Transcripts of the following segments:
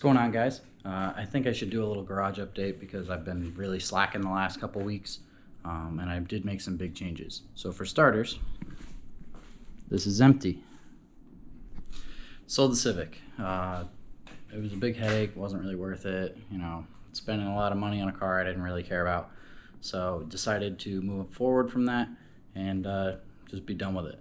going on, guys? I think I should do a little garage update because I've been really slacking the last couple weeks, and I did make some big changes. So for starters, this is empty. Sold the Civic. It was a big headache, wasn't really worth it. You know, spending a lot of money on a car I didn't really care about. So decided to move forward from that and just be done with it.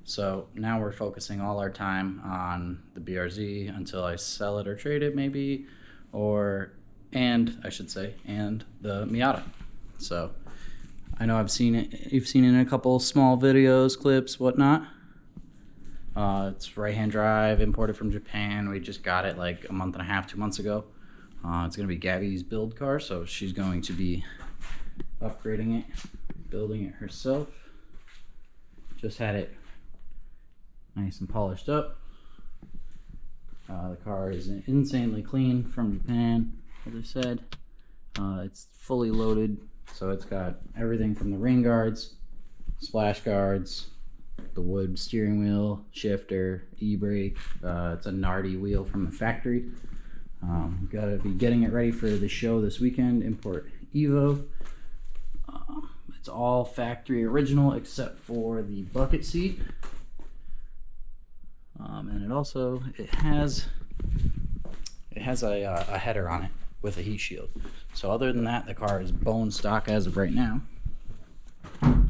So now we're focusing all our time on the BRZ until I sell it or trade it maybe, and the Miata. So I know you've seen it in a couple small videos, clips, whatnot. It's right-hand drive, imported from Japan. We just got it like a month and a half, 2 months ago. It's gonna be Gabby's build car, so she's going to be upgrading it, building it herself. Just had it nice and polished up. The car is insanely clean from Japan, as I said. It's fully loaded, so it's got everything from the rain guards, splash guards, the wood steering wheel, shifter, e-brake. It's a Nardi wheel from the factory. Gotta be getting it ready for the show this weekend, Import Evo. It's all factory original except for the bucket seat. And it has a header on it with a heat shield. So other than that, the car is bone stock as of right now. I'll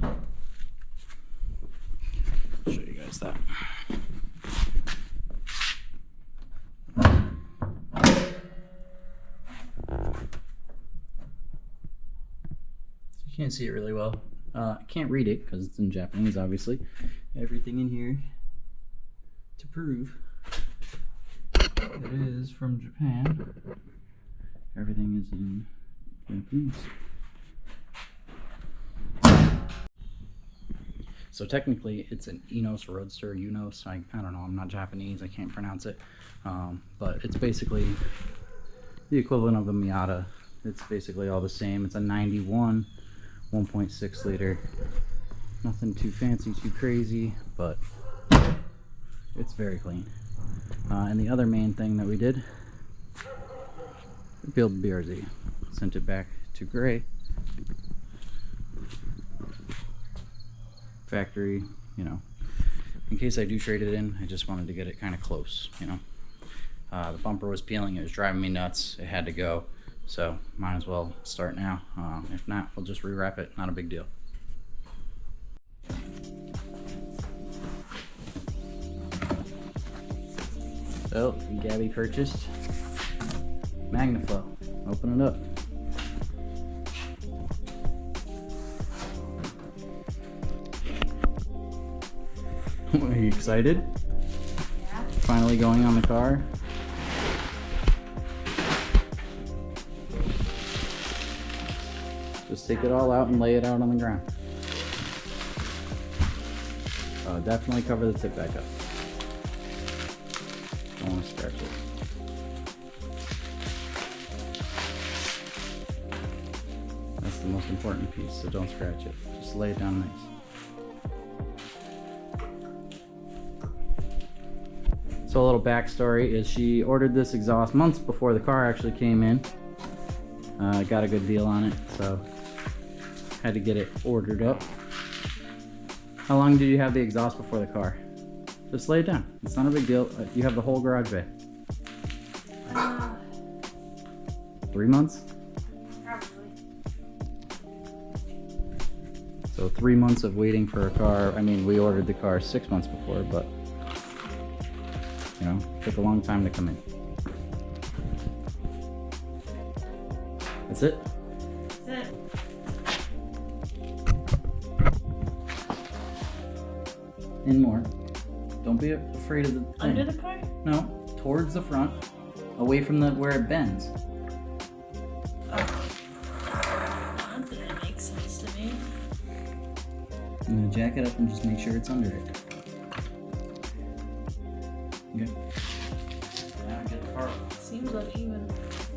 show you guys that. You can't see it really well. I can't read it because it's in Japanese, obviously. Everything in here to prove it is from Japan. Everything is in Japanese. So technically it's an Eunos Roadster. Eunos, I don't know, I'm not Japanese, I can't pronounce it. But it's basically the equivalent of a Miata. It's basically all the same. It's a 91 1.6 liter. Nothing too fancy, too crazy, but it's very clean. And the other main thing that we did, we built BRZ. Sent it back to gray. Factory, you know, in case I do trade it in, I just wanted to get it kind of close, you know. The bumper was peeling, it was driving me nuts, it had to go, so might as well start now. If not, we'll just rewrap it, not a big deal. So, Gabby purchased Magnaflow. Open it up. Are you excited? Yeah. Finally going on the car. Just take it all out and lay it out on the ground. Definitely cover the tip back up. Don't want to scratch it. That's the most important piece, so don't scratch it. Just lay it down nice. So a little backstory is she ordered this exhaust months before the car actually came in. Got a good deal on it, so had to get it ordered up. How long did you have the exhaust before the car? Just lay it down. It's not a big deal. You have the whole garage bay. 3 months? Probably. So 3 months of waiting for a car. I mean, we ordered the car 6 months before, but you know, took a long time to come in. That's it? That's it. In more. Don't be afraid of the thing. Under the car? No, towards the front, away from where it bends. That didn't make sense to me. I'm gonna jack it up and just make sure it's under it. Okay. Now get the car up. Seems uneven.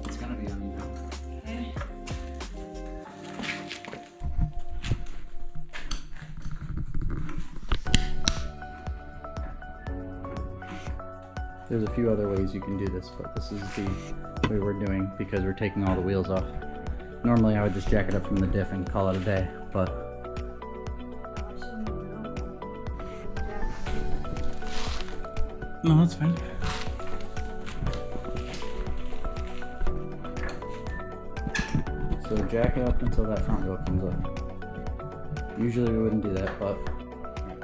It's gonna be uneven. Okay. There's a few other ways you can do this, but this is the way we're doing because we're taking all the wheels off. Normally I would just jack it up from the diff and call it a day, but no, that's fine. So jack it up until that front wheel comes up. Usually we wouldn't do that, but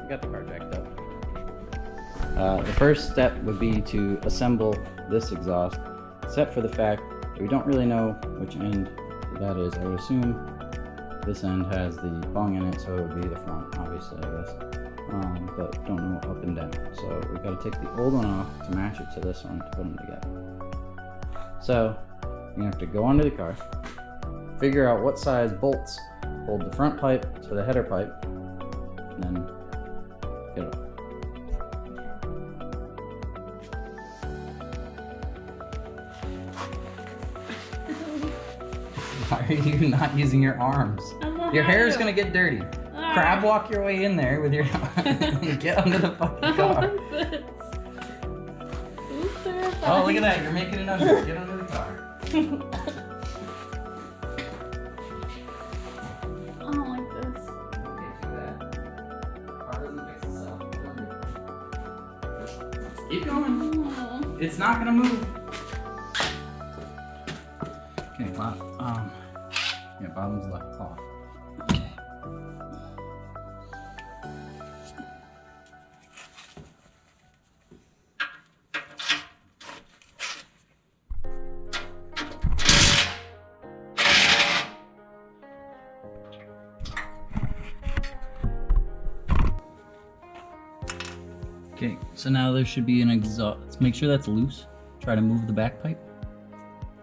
we got the car jacked up. The first step would be to assemble this exhaust, except for the fact that we don't really know which end that is. I would assume this end has the bung in it, so it would be the front, obviously, I guess. But don't know up and down. So we've got to take the old one off to match it to this one to put them together. So you have to go under the car, figure out what size bolts hold the front pipe to the header pipe, and then get it off. Why are you not using your arms? Your hair is gonna get dirty. Crab walk your way in there with your get under the fucking car. Oh, look at that! You're making it under. Get under the car. I don't like this. Okay, do that. Car doesn't fix itself. Keep going. It's not gonna move. Okay, yeah, bottom's left off. Okay. Okay, so now there should be an exhaust. Let's make sure that's loose. Try to move the back pipe.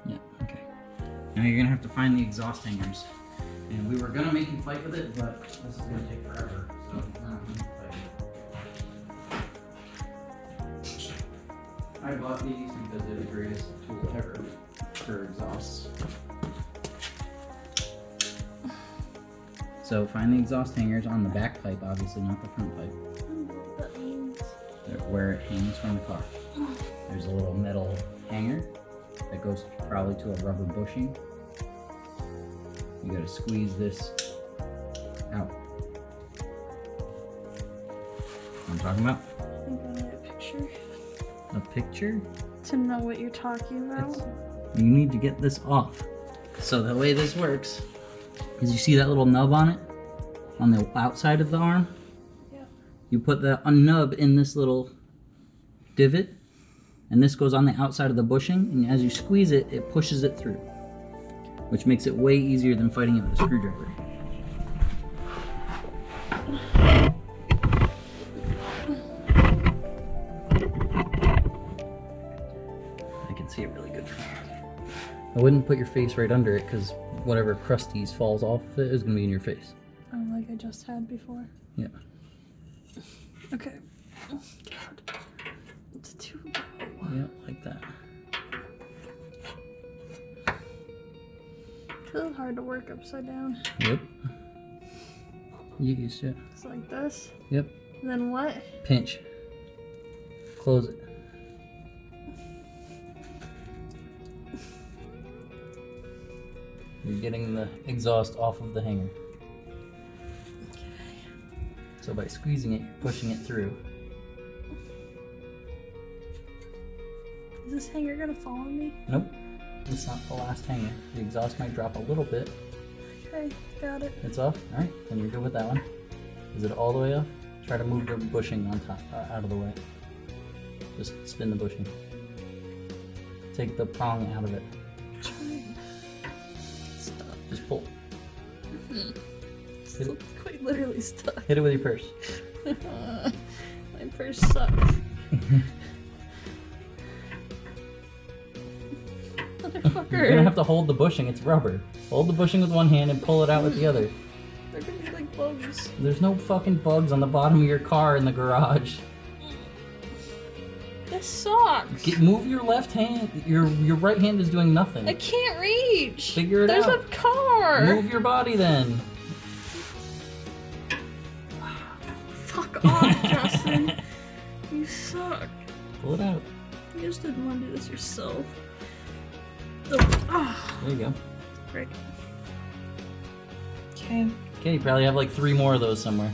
Yeah, okay. Now you're gonna have to find the exhaust hangers. And we were gonna make you fight with it, but this is gonna take forever. So we're not gonna fight. I bought these because they're the greatest tool ever for exhausts. So find the exhaust hangers on the back pipe, obviously not the front pipe. That means Where it hangs from the car. There's a little metal hanger that goes probably to a rubber bushing. You gotta squeeze this out. What I'm talking about? I think I need a picture A picture? to know what you're talking about. You need to get this off. So the way this works is you see that little nub on it? On the outside of the arm? Yeah. You put the nub in this little divot, and this goes on the outside of the bushing, and as you squeeze it, it pushes it through, which makes it way easier than fighting it with a screwdriver. I can see it really good from here. I wouldn't put your face right under it because whatever crusties falls off of it is going to be in your face. Oh, like I just had before. Yeah. Okay. Oh, God. It's too low. Yeah, like that. It's hard to work upside down. Yep. You get used to it. It's like this. Yep. And then what? Pinch. Close it. You're getting the exhaust off of the hanger. Okay. So by squeezing it, you're pushing it through. Is this hanger gonna fall on me? Nope. It's not the last hanger. The exhaust might drop a little bit. Okay, got it. It's off? Alright, then you're good with that one. Is it all the way off? Try to move the bushing on top, out of the way. Just spin the bushing. Take the prong out of it. Trying. Stop. Just pull. It's quite literally stuck. Hit it with your purse. My purse sucks. You're gonna have to hold the bushing, it's rubber. Hold the bushing with one hand and pull it out with the other. They're gonna be like bugs. There's no fucking bugs on the bottom of your car in the garage. This sucks. Move your left hand. Your right hand is doing nothing. I can't reach. Figure it There's out. a car. Move your body then. Fuck off, Justin. You suck. Pull it out. You just didn't want to do this yourself. There you go. Great. Okay. Okay, you probably have like 3 more of those somewhere.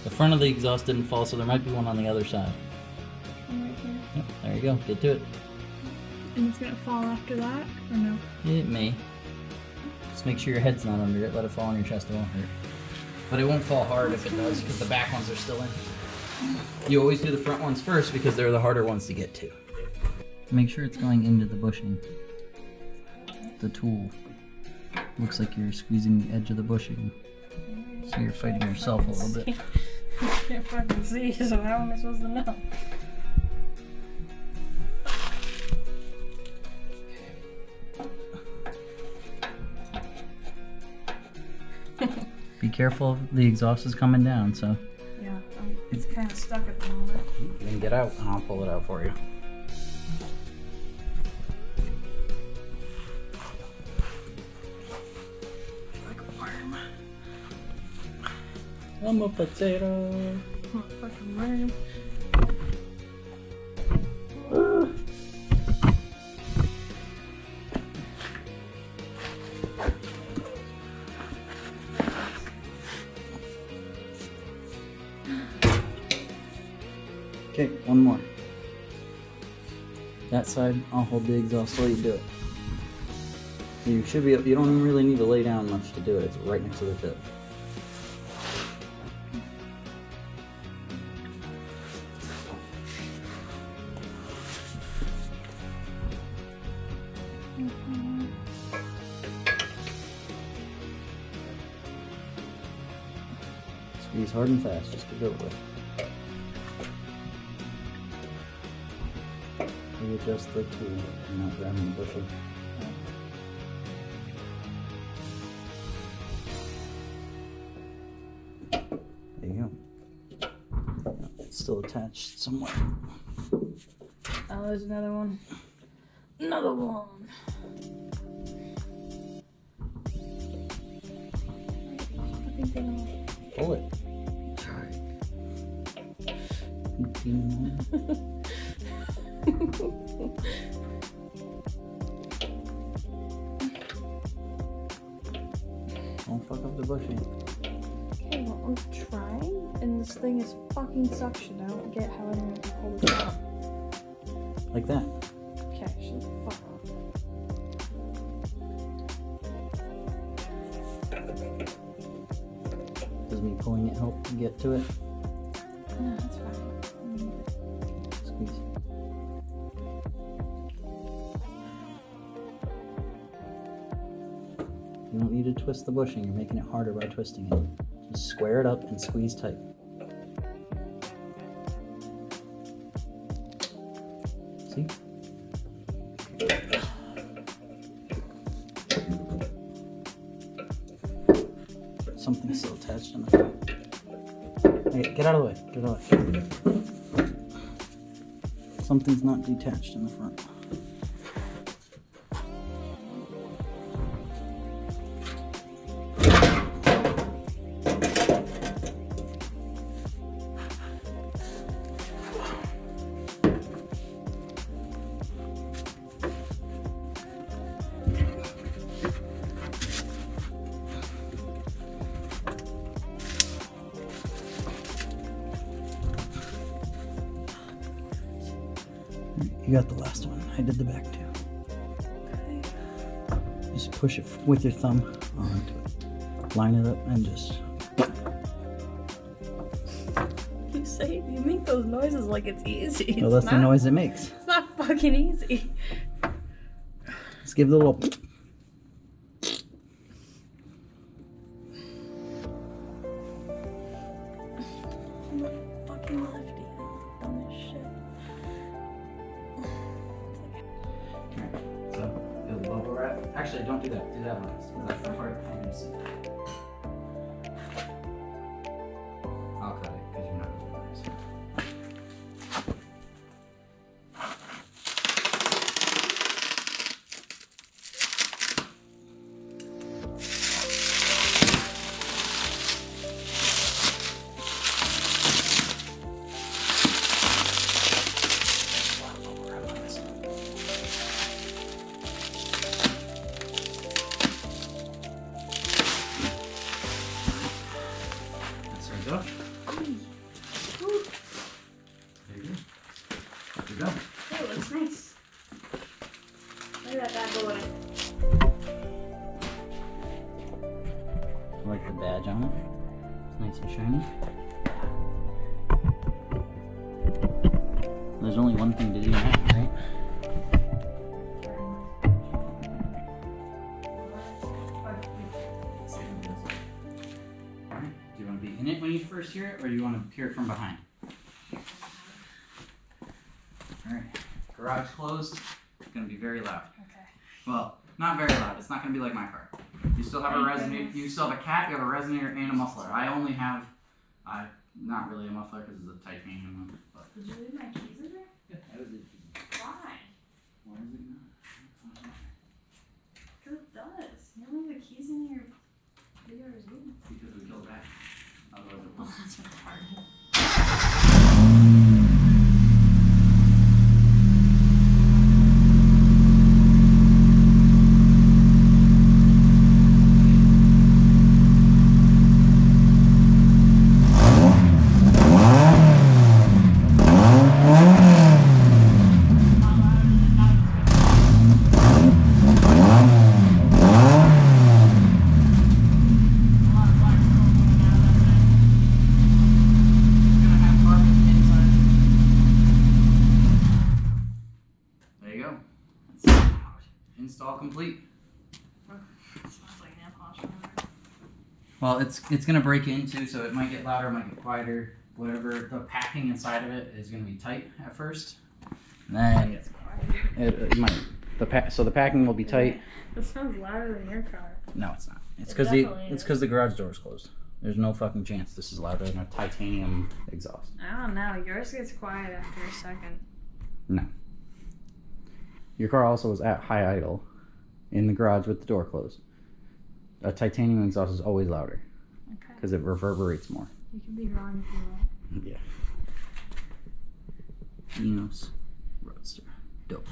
The front of the exhaust didn't fall, so there might be one on the other side. One right here. Yep, there you go. Get to it. And it's gonna fall after that, or no? It may. Just make sure your head's not under it. Let it fall on your chest. It won't hurt. But it won't fall hard if it does, because the back ones are still in. You always do the front ones first because they're the harder ones to get to. Make sure it's going into the bushing. The tool. Looks like you're squeezing the edge of the bushing. So you're fighting yourself a little bit. I can't fucking see, so how am I supposed to know? Be careful, the exhaust is coming down, so. Yeah, it's kind of stuck at the moment. You can get out and I'll pull it out for you. Like a worm. I'm a potato. I'm a fucking worm. Okay, one more. That side, I'll hold the exhaust while you do it. You should be. You don't even really need to lay down much to do it. It's right next to the tip. Squeeze hard and fast, just to go with. Readjust the tool and not grabbing the bushing. There you go. It's still attached somewhere. Oh, there's another one. Another one. Fucking thing off. Pull it. Don't fuck up the bushing. Okay, well, I'm trying, and this thing is fucking suction. I don't get how anyone can hold it up. Like that. Okay, shut the fuck up. Does me pulling it help you get to it? No, that's fine. Squeeze. You don't need to twist the bushing, you're making it harder by twisting it. Just square it up and squeeze tight. See? Something's still attached in the front. Hey, get out of the way. Get out of the way. Something's not detached in the front. You got the last one. I did the back too. Okay. Just push it with your thumb onto it. Line it up and just. You make those noises like it's easy. Well, that's the noise it makes. It's not fucking easy. Just give it a little. I'm not fucking lefty. Dumb as shit. So, do the bubble wrap. Actually, don't do that. Do that one. That's the part I'm gonna see. I'll cut it because you're not going to notice. like the badge on it. It's nice and shiny. There's only one thing to do now, right? Alright, do you want to be in it when you first hear it, or do you want to hear it from behind? Alright, garage closed. It's going to be very loud. Okay. Well, not very loud. It's not going to be like my car. You still have a resonator. You still have a cat. You have a resonator and a muffler. I only have, not really a muffler because it's a titanium one. But Did you leave my keys in there? yeah, that was it. Why? Why is it not? Because it does. You don't leave the keys in your video Zoom. Because we killed that. Otherwise it Oh, was. that's retarded. There you go. Install complete. It smells like nail polish. Remember? Well, it's gonna break into, so it might get louder, might get quieter, whatever. The packing inside of it is gonna be tight at first. And then It's quiet. it might. So the packing will be tight. This sounds louder than your car. No, it's not. It's It because definitely is. the garage door is closed. There's no fucking chance this is louder than a titanium exhaust. I don't know. Yours gets quiet after a second. No. Your car also was at high idle in the garage with the door closed. A titanium exhaust is always louder Okay. because it reverberates more. You can be wrong if you want. Yeah. Eunos Roadster. Dope.